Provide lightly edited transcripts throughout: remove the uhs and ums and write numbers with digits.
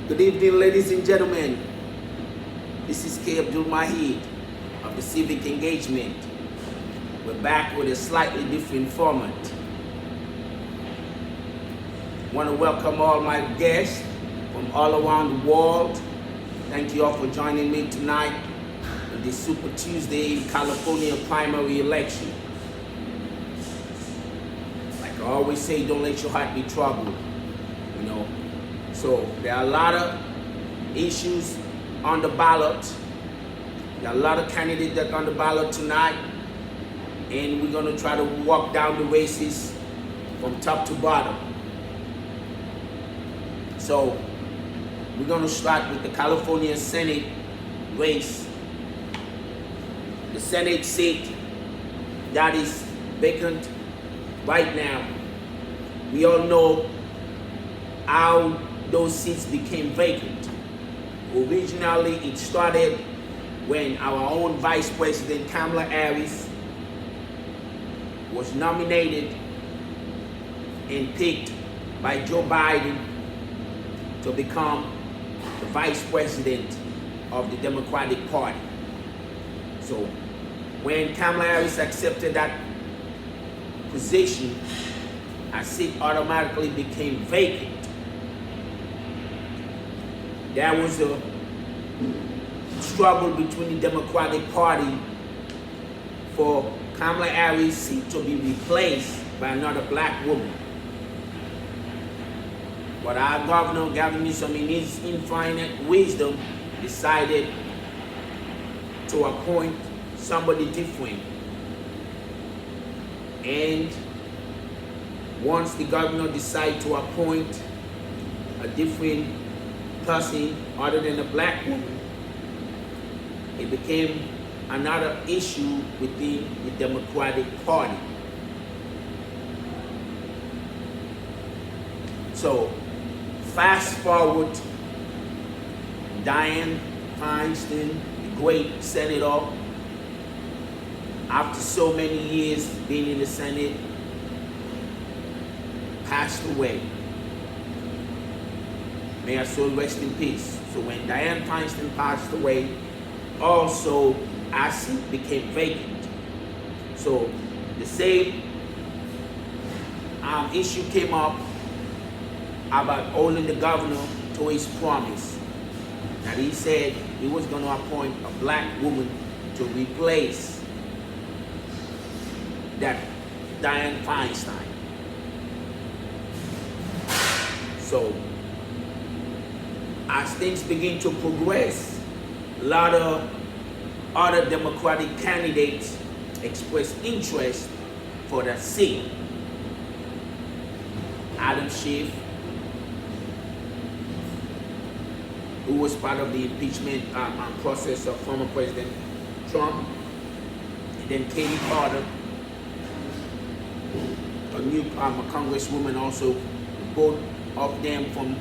Good evening, ladies and gentlemen. This is K. Abdul Mahid of the Civic Engagement. We're back with a slightly different format. I want to welcome all my guests from all around the world. Thank you all for joining me tonight in this Super Tuesday California primary election. Like I always say, don't let your heart be troubled, So there are a lot of issues on the ballot. There are a lot of candidates that are on the ballot tonight, and we're going to try to walk down the races from top to bottom. So we're going to start with the California Senate race. The Senate seat that is vacant right now. We all know how those seats became vacant. Originally, it started when our own Vice President Kamala Harris was nominated and picked by Joe Biden to become the Vice President of the Democratic Party. So when Kamala Harris accepted that position, her seat automatically became vacant. There was a struggle between the Democratic Party for Kamala Harris' seat to be replaced by another black woman. But our governor, Gavin Newsom, in his infinite wisdom, decided to appoint somebody different. And once the governor decided to appoint a different person other than a black woman, it became another issue within the Democratic Party. So fast forward, Dianne Feinstein, the great senator, after so many years being in the Senate, passed away. May her soul rest in peace. So when Dianne Feinstein passed away, also our seat became vacant. So the same issue came up about holding the governor to his promise. That he said he was going to appoint a black woman to replace that Dianne Feinstein. So as things begin to progress, a lot of other Democratic candidates expressed interest for that seat. Adam Schiff, who was part of the impeachment process of former President Trump, and then Katie Carter, a new congresswoman also, both of them from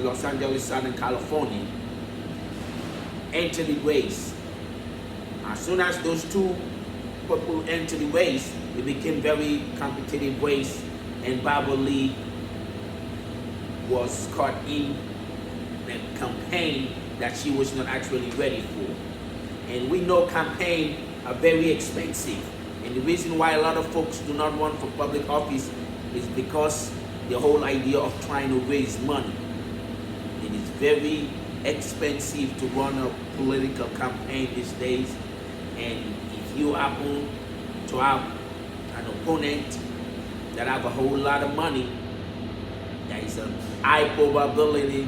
Los Angeles, Southern California, entered the race. As soon as those two people entered the race, it became very competitive race, and Barbara Lee was caught in a campaign that she was not actually ready for. And we know campaigns are very expensive. And the reason why a lot of folks do not run for public office is because the whole idea of trying to raise money. It is very expensive to run a political campaign these days. And if you happen to have an opponent that have a whole lot of money, there is a high probability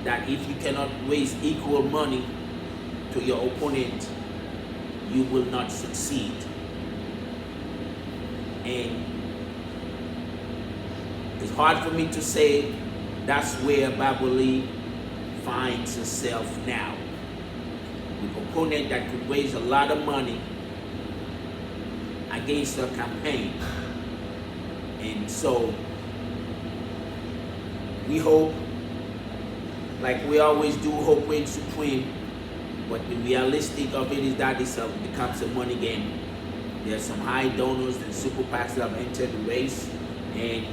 that if you cannot raise equal money to your opponent, you will not succeed. And it's hard for me to say that's where Barbara Lee finds herself now. With an opponent that could raise a lot of money against her campaign. And so we hope, like we always do, hope reigns supreme. But the realistic of it is that it becomes a money game. There are some high donors and super PACs that have entered the race, and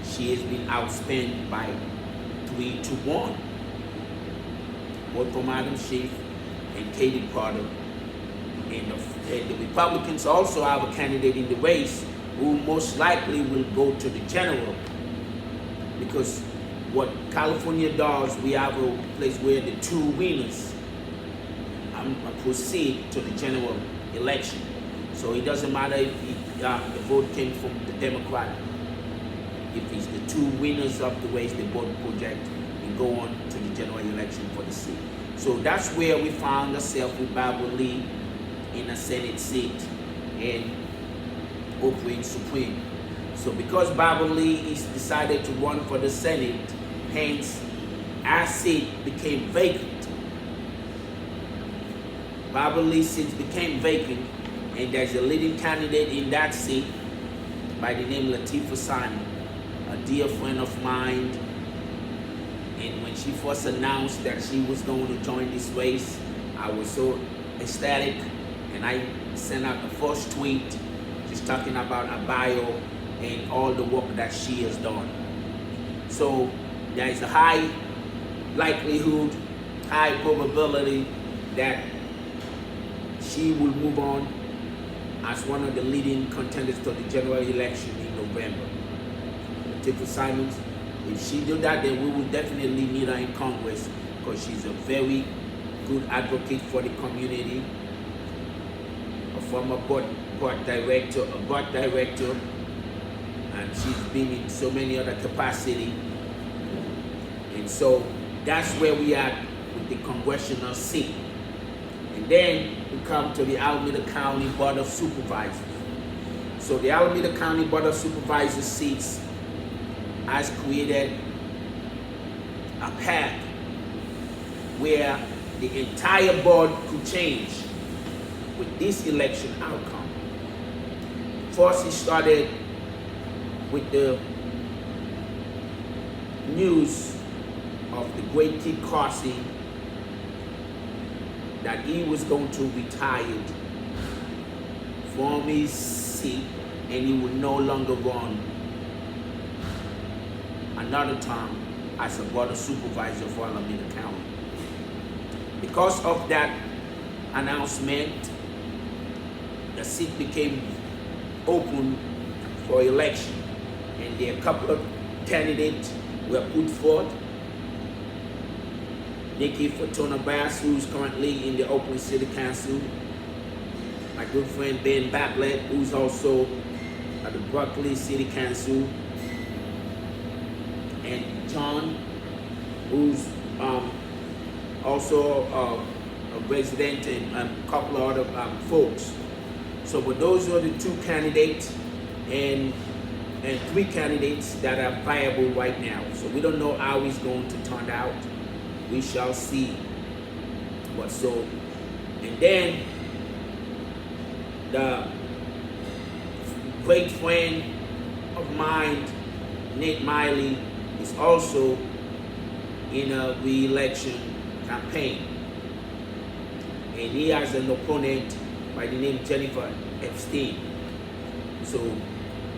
she has been outspent by 3-1, both from Adam Schiff and Katie Carter. And the Republicans also have a candidate in the race who most likely will go to the general, because what California does, we have a place where the two winners proceed to the general election. So it doesn't matter if the vote came from the Democrat. If it's the two winners of the race, they both project and go on to the general election for the seat. So that's where we found ourselves with Barbara Lee in a Senate seat and Oprah in Supreme. So because Barbara Lee is decided to run for the Senate, hence our seat became vacant. Barbara Lee's seat became vacant, and there's a leading candidate in that seat by the name Latifah Simon, a dear friend of mine. And when she first announced that she was going to join this race, I was so ecstatic, and I sent out the first tweet just talking about her bio and all the work that she has done. So there is a high likelihood, high probability that she will move on as one of the leading contenders to the general election in November. Latifah Simons, if she do that, then we will definitely need her in Congress, because she's a very good advocate for the community, a former board director, and she's been in so many other capacities. And so that's where we are with the congressional seat. And then we come to the Alameda County Board of Supervisors. So the Alameda County Board of Supervisors seats has created a path where the entire board could change with this election outcome. First, it started with the news of the great Kit Carson that he was going to retire from his seat and he would no longer run another term as a board of supervisor for Alameda County. Because of that announcement, the seat became open for election, and there are a couple of candidates were put forth. Nikki Fortuna Bass, who's currently in the Oakland City Council. My good friend Ben Bartlett, who's also at the Berkeley City Council. And John, who's also a resident, and a couple of other folks. So, but those are the two candidates and three candidates that are viable right now. So we don't know how it's going to turn out. We shall see. But so, and then the great friend of mine, Nate Miley, is also in a re-election campaign. And he has an opponent by the name Jennifer Epstein. So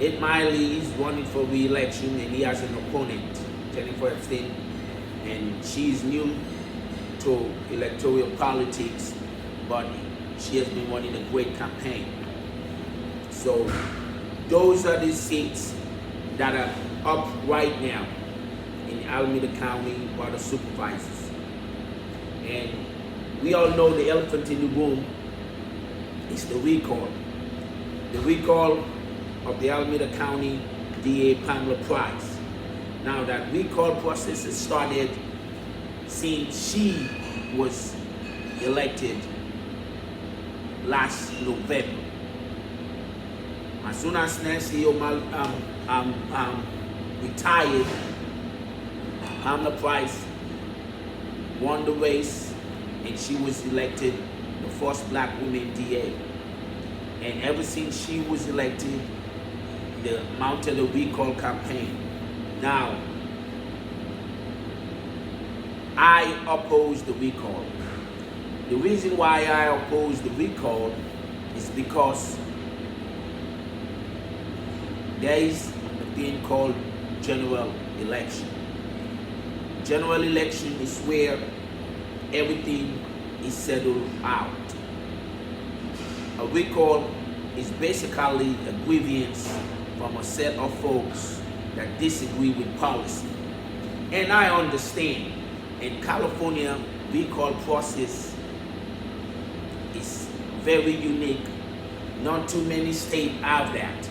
Nate Miley is running for re-election, and he has an opponent, Jennifer Epstein. And she's new to electoral politics, but she has been running a great campaign. So those are the seats that are up right now in Alameda County Board of Supervisors. And we all know the elephant in the room is the recall. The recall of the Alameda County DA Pamela Price. Now that recall process has started since she was elected last November. As soon as Nancy retired, Pamela Price won the race, and she was elected the first black woman DA. And ever since she was elected, they mounted a recall campaign. Now, I oppose the recall. The reason why I oppose the recall is because there is a thing called general election. general election is where everything is settled out. A recall is basically a grievance from a set of folks that disagree with policy. And I understand, in California, recall process is very unique. Not too many states have that.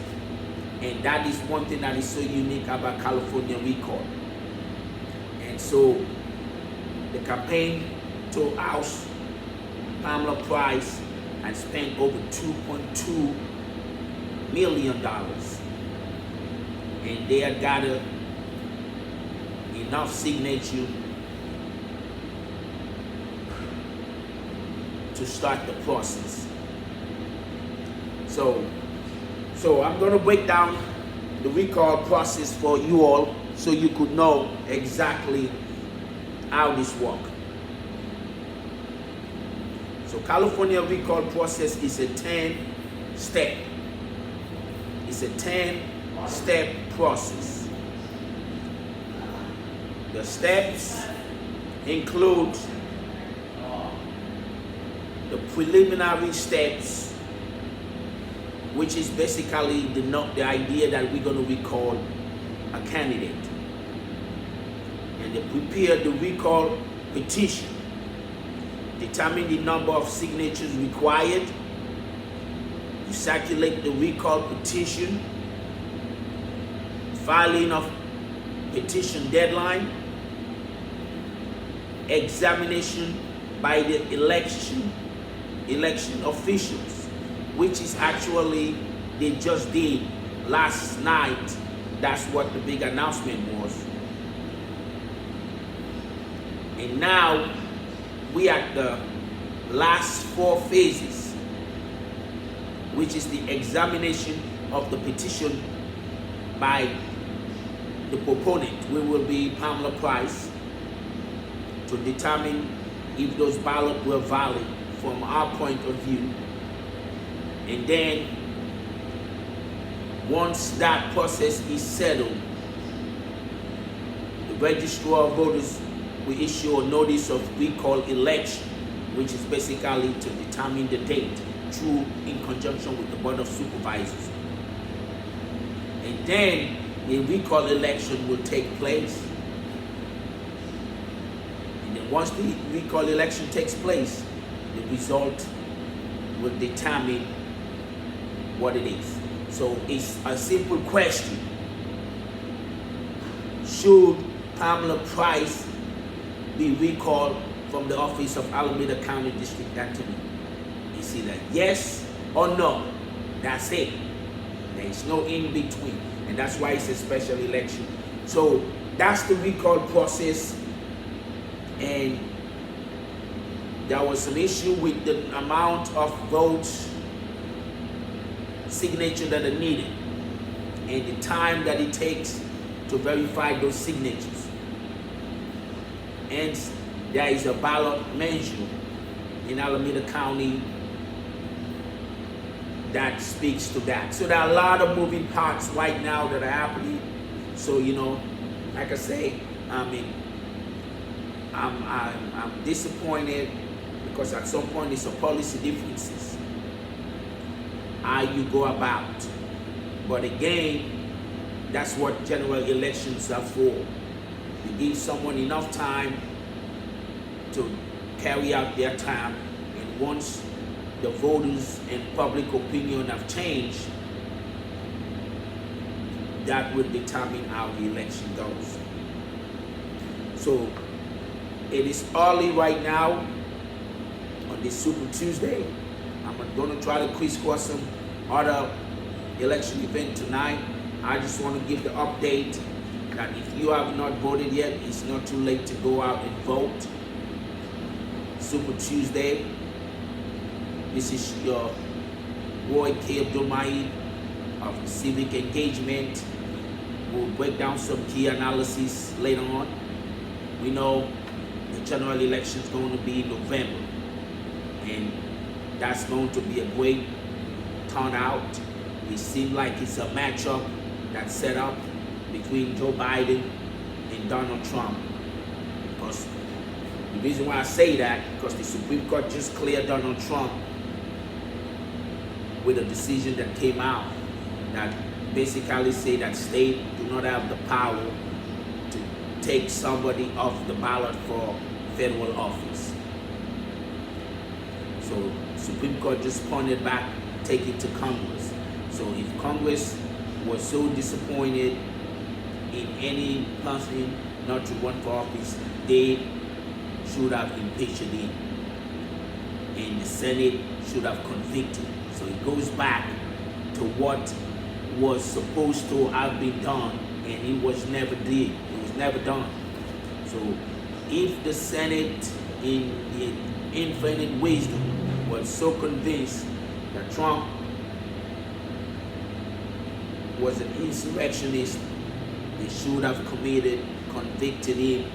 And that is one thing that is so unique about California recall. And so the campaign to oust Pamela Price and spent over $2.2 million. And they had gathered enough signature to start the process. So I'm going to break down the recall process for you all so you could know exactly how this works. So California recall process is a 10-step. It's a 10-step process. The steps include the preliminary steps, which is basically the idea that we're going to recall a candidate. And they prepare the recall petition, determine the number of signatures required, you circulate the recall petition, filing of petition deadline, examination by the election officials, which is actually they just did last night. That's what the big announcement was. And now we are at the last 4 phases, which is the examination of the petition by the proponent, we will be Pamela Price, to determine if those ballots were valid from our point of view. And then once that process is settled, the registrar of voters will issue a notice of recall election, which is basically to determine the date through in conjunction with the Board of Supervisors. And then a recall election will take place. And then once the recall election takes place, the result will determine what it is. So it's a simple question. Should Pamela Price be recalled from the office of Alameda County District Attorney? It's either yes or no. That's it. There's no in between. And that's why it's a special election. So that's the recall process. And there was some issue with the amount of votes, signature that are needed, and the time that it takes to verify those signatures. And there is a ballot measure in Alameda County that speaks to that. So there are a lot of moving parts right now that are happening. So, you know, like I say, I mean, I'm disappointed because at some point it's a policy differences how you go about. But again, that's what general elections are for. You give someone enough time to carry out their time, and once the voters and public opinion have changed, that will determine how the election goes. So it is early right now on this Super Tuesday. I'm going to try to crisscross some other election event tonight. I just want to give the update that if you have not voted yet, it's not too late to go out and vote. Super Tuesday. This is your boy K. Abdul-Mahid of Civic Engagement. We'll break down some key analysis later on. We know the general election is going to be in November, and that's going to be a great turnout. It seems like it's a matchup that's set up between Joe Biden and Donald Trump. Because the reason why I say that, because the Supreme Court just cleared Donald Trump with a decision that came out that basically say that state do not have the power to take somebody off the ballot for federal office. So Supreme Court just pointed back, take it to Congress. So if Congress was so disappointed in any person not to run for office, they should have impeached him, and the Senate should have convicted. So it goes back to what was supposed to have been done, and it was never did. It was never done. So if the Senate, in the infinite wisdom, was so convinced that Trump was an insurrectionist, they should have convicted him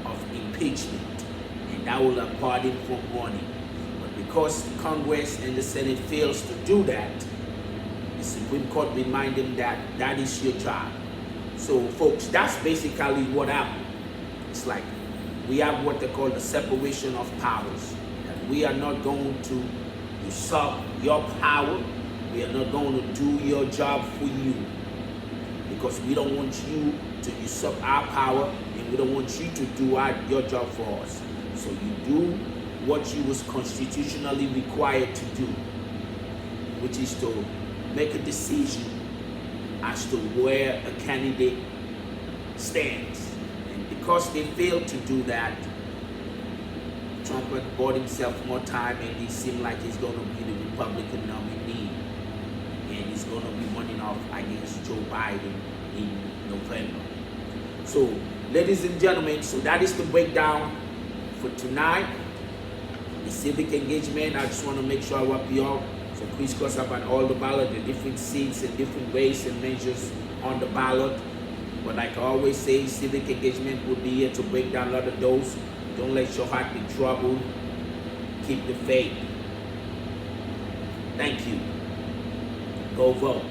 of impeachment, and that will have barred him from running. But because Congress and the Senate fails to do that, the Supreme Court remind them that that is your job. So folks, that's basically what happened. It's like we have what they call the separation of powers. That we are not going to usurp your power. We are not going to do your job for you, because we don't want you to usurp our power, and we don't want you to do your job for us. So you do what you was constitutionally required to do, which is to make a decision as to where a candidate stands. And because they failed to do that, Trump had bought himself more time, and he seemed like he's going to be the Republican nominee, and he's going to be running off against Joe Biden in November. So, ladies and gentlemen, so that is the breakdown for tonight. The civic engagement, I just want to make sure I wrap you up. So please cross up on all the ballot, the different seats and different ways and measures on the ballot. But like I always say, civic engagement will be here to break down a lot of those. Don't let your heart be troubled. Keep the faith. Thank you. Go vote.